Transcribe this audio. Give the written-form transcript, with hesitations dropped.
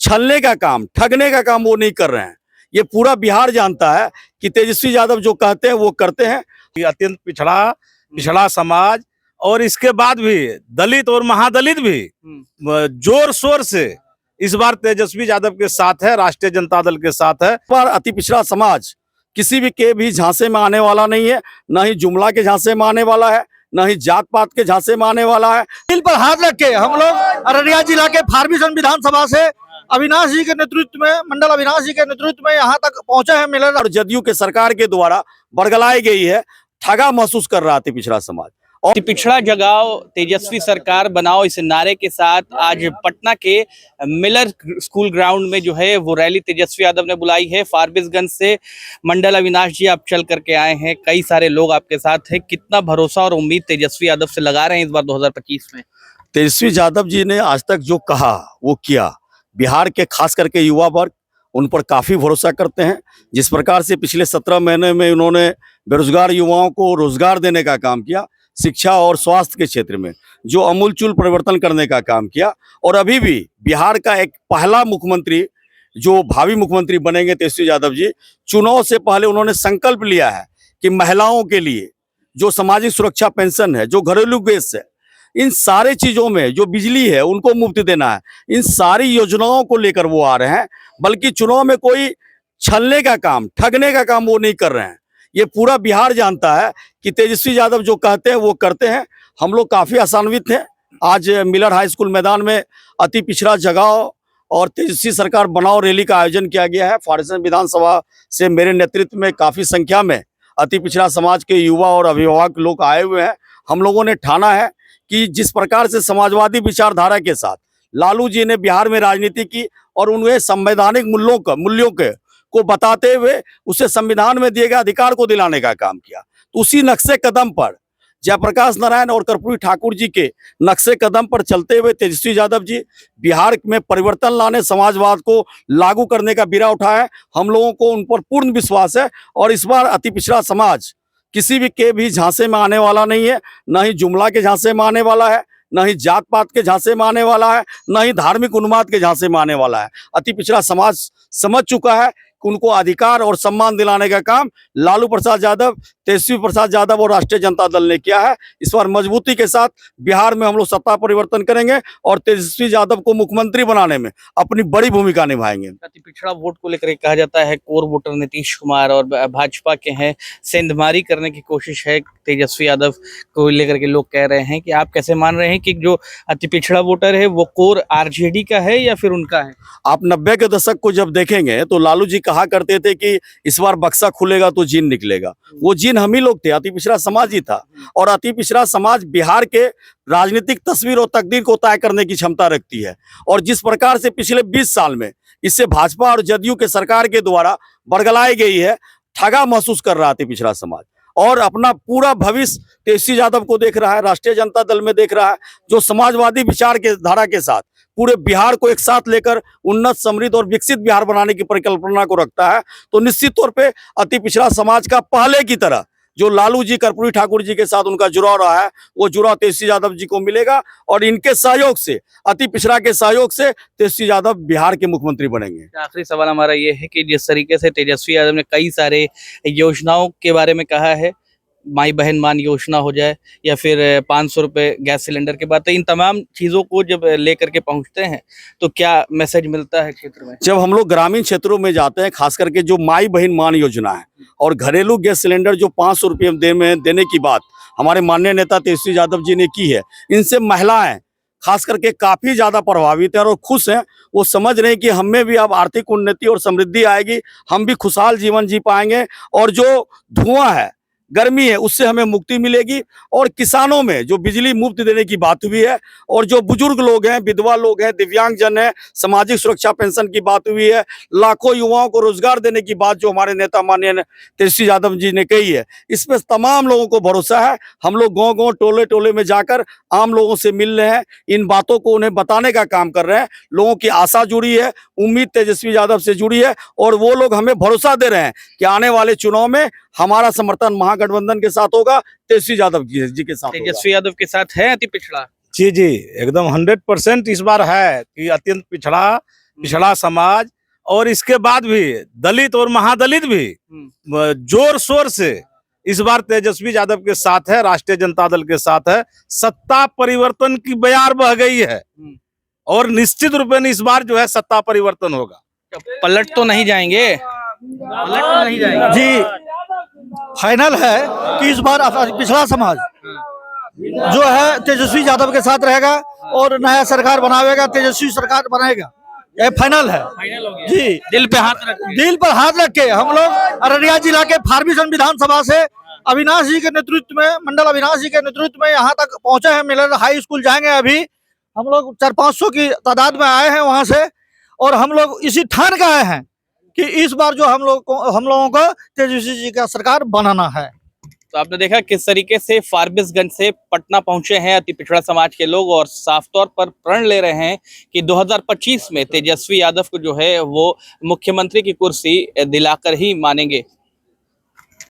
छलने का काम, ठगने का काम वो नहीं कर रहे हैं। ये पूरा बिहार जानता है कि तेजस्वी यादव जो कहते हैं वो करते हैं। ये अत्यंत पिछड़ा समाज और इसके बाद भी दलित और महादलित भी जोर शोर से इस बार तेजस्वी यादव के साथ है, राष्ट्रीय जनता दल के साथ है। पर अति पिछड़ा समाज किसी भी झांसे में आने वाला नहीं है, न ही जुमला के झांसे में आने वाला है, न ही जात पात के झांसे में आने वाला है। दिल पर हाथ रख के हम लोग अररिया जिला के फारबिसगंज विधानसभा से अविनाश जी के नेतृत्व में, मंडल अविनाश जी के नेतृत्व में यहाँ तक पहुंचे हैं मिलन। और जदयू के सरकार के द्वारा बरगलाई गई है, ठगा महसूस कर रहा अति पिछड़ा समाज। और पिछड़ा जगाओ तेजस्वी सरकार बनाओ, इस नारे के साथ आज पटना के मिलर स्कूल ग्राउंड में जो है वो रैली तेजस्वी यादव ने बुलाई है। फारबिसगंज से मंडल अविनाश जी आप चल करके आए हैं, कई सारे लोग आपके साथ हैं। कितना भरोसा और उम्मीद तेजस्वी यादव से लगा रहे हैं इस बार 2025 में? तेजस्वी यादव जी ने आज तक जो कहा वो किया। बिहार के खास करके युवा वर्ग उन पर काफी भरोसा करते हैं। जिस प्रकार से पिछले 17 महीने में उन्होंने बेरोजगार युवाओं को रोजगार देने का काम किया, शिक्षा और स्वास्थ्य के क्षेत्र में जो अमूलचूल परिवर्तन करने का काम किया, और अभी भी बिहार का एक पहला मुख्यमंत्री जो भावी मुख्यमंत्री बनेंगे तेजस्वी यादव जी, चुनाव से पहले उन्होंने संकल्प लिया है कि महिलाओं के लिए जो सामाजिक सुरक्षा पेंशन है, जो घरेलू गैस है, इन सारे चीजों में जो बिजली है उनको मुफ्त देना है। इन सारी योजनाओं को लेकर वो आ रहे हैं, बल्कि चुनाव में कोई छलने का काम, ठगने का काम वो नहीं कर रहे हैं। ये पूरा बिहार जानता है कि तेजस्वी यादव जो कहते हैं वो करते हैं। हम लोग काफी आशान्वित हैं। आज मिलर हाई स्कूल मैदान में अति पिछड़ा जगाओ और तेजस्वी सरकार बनाओ रैली का आयोजन किया गया है। फारबिसगंज विधानसभा से मेरे नेतृत्व में काफी संख्या में अति पिछड़ा समाज के युवा और अभिभावक लोग आए हुए हैं। हम लोगों ने ठाना है कि जिस प्रकार से समाजवादी विचारधारा के साथ लालू जी ने बिहार में राजनीति की और उन्हें संवैधानिक मूल्यों को बताते हुए उसे संविधान में दिए गए अधिकार को दिलाने का काम किया, तो उसी नक्शे कदम पर जयप्रकाश नारायण और कर्पूरी ठाकुर जी के नक्शे कदम पर चलते हुए तेजस्वी यादव जी बिहार में परिवर्तन लाने, समाजवाद को लागू करने का बीड़ा उठाया। हम लोगों को उन पर पूर्ण विश्वास है और इस बार अति पिछड़ा समाज किसी भी झांसे में आने वाला नहीं है, न ही जुमला के झांसे में आने वाला है, न ही जात पात के झांसे में आने वाला है, न ही धार्मिक उन्माद के झांसे में आने वाला है। अति पिछड़ा समाज समझ चुका है कि उनको अधिकार और सम्मान दिलाने का काम लालू प्रसाद यादव, तेजस्वी प्रसाद यादव और राष्ट्रीय जनता दल ने किया है। इस बार मजबूती के साथ बिहार में हम लोग सत्ता परिवर्तन करेंगे और तेजस्वी यादव को मुख्यमंत्री बनाने में अपनी बड़ी भूमिका निभाएंगे। अति पिछड़ा वोट को लेकर कहा जाता है कोर वोटर नीतीश कुमार और भाजपा के हैं, सेंधमारी करने की कोशिश है तेजस्वी यादव को लेकर के। लोग कह रहे हैं कि आप कैसे मान रहे हैं कि जो अति पिछड़ा वोटर है वो कोर आरजेडी का है या फिर उनका है? आप 90 के दशक को जब देखेंगे तो लालू जी कहा करते थे कि इस बार बक्सा खुलेगा तो जीन निकलेगा। वो जीन हम ही लोग थे, अति पिछड़ा समाज ही था। और अति पिछड़ा समाज बिहार के राजनीतिक तस्वीर और तकदीर को तय करने की क्षमता रखती है। और जिस प्रकार से पिछले 20 साल में इससे भाजपा और जदयू के सरकार के द्वारा बरगलाई गई है, ठगा महसूस कर रहा अति पिछड़ा समाज और अपना पूरा भविष्य तेजस्वी यादव को देख रहा है, राष्ट्रीय जनता दल में देख रहा है, जो समाजवादी विचार के धारा के साथ पूरे बिहार को एक साथ लेकर उन्नत, समृद्ध और विकसित बिहार बनाने की परिकल्पना को रखता है। तो निश्चित तौर पे अति पिछड़ा समाज का पहले की तरह जो लालू जी, कर्पूरी ठाकुर जी के साथ उनका जुड़ाव रहा है, वो जुड़ाव तेजस्वी यादव जी को मिलेगा और इनके सहयोग से, अति पिछड़ा के सहयोग से तेजस्वी यादव बिहार के मुख्यमंत्री बनेंगे। आखिरी सवाल हमारा ये है कि जिस तरीके से तेजस्वी यादव ने कई सारे योजनाओं के बारे में कहा है, माई बहन मान योजना हो जाए या फिर 500 रुपये गैस सिलेंडर की बात है, इन तमाम चीज़ों को जब लेकर के पहुंचते हैं तो क्या मैसेज मिलता है क्षेत्र में? जब हम लोग ग्रामीण क्षेत्रों में जाते हैं, खास करके जो माई बहन मान योजना है और घरेलू गैस सिलेंडर जो 500 रुपये देने की बात हमारे माननीय नेता तेजस्वी यादव जी ने की है, इनसे महिलाएं खास करके काफी ज्यादा प्रभावित हैं और खुश हैं। वो समझ रहे हैं कि हमें भी अब आर्थिक उन्नति और समृद्धि आएगी, हम भी खुशहाल जीवन जी पाएंगे और जो धुआं है, गर्मी है, उससे हमें मुक्ति मिलेगी। और किसानों में जो बिजली मुफ्त देने की बात हुई है और जो बुजुर्ग लोग हैं, विधवा लोग हैं, दिव्यांगजन हैं, सामाजिक सुरक्षा पेंशन की बात हुई है, लाखों युवाओं को रोजगार देने की बात जो हमारे नेता माननीय तेजस्वी यादव जी ने कही है, इसमें तमाम लोगों को भरोसा है। हम लोग गाँव गाँव, टोले टोले में जाकर आम लोगों से मिल रहे हैं, इन बातों को उन्हें बताने का काम कर रहे हैं। लोगों की आशा जुड़ी है, उम्मीद तेजस्वी यादव से जुड़ी है और वो लोग हमें भरोसा दे रहे हैं कि आने वाले चुनाव में हमारा समर्थन महागठबंधन के साथ होगा, तेजस्वी यादव जी के साथ। तेजस्वी यादव के साथ है अति पिछड़ा? जी, एकदम 100% इस बार है कि अत्यंत पिछड़ा पिछड़ा समाज और इसके बाद भी दलित और महादलित भी जोर शोर से इस बार तेजस्वी यादव के साथ है, राष्ट्रीय जनता दल के साथ है। सत्ता परिवर्तन की बयार बह गई है और निश्चित रूप में इस बार जो है सत्ता परिवर्तन होगा। पलट तो नहीं जाएंगे? पलट तो नहीं जाएंगे जी, फाइनल है कि इस बार पिछड़ा समाज जो है तेजस्वी यादव के साथ रहेगा और नया सरकार बनावेगा, तेजस्वी सरकार बनाएगा, ये फाइनल है। फाइनल हो गया जी, दिल पे हाथ रख के। दिल पर हाथ रख के हम लोग अररिया जिला के फार्मिसन विधानसभा से अविनाश जी के नेतृत्व में, मंडल अविनाश जी के नेतृत्व में यहाँ तक पहुंचे हैं। मिलर हाई स्कूल जाएंगे, अभी हम लोग 400-500 की तादाद में आए हैं वहां से, और हम लोग इसी ठान के आए हैं कि इस बार जो हम लोगों को तेजस्वी जी का सरकार बनाना है। तो आपने देखा किस तरीके से फारबिसगंज से पटना पहुंचे हैं अति पिछड़ा समाज के लोग और साफ तौर पर प्रण ले रहे हैं कि 2025 में तेजस्वी यादव को जो है वो मुख्यमंत्री की कुर्सी दिलाकर ही मानेंगे।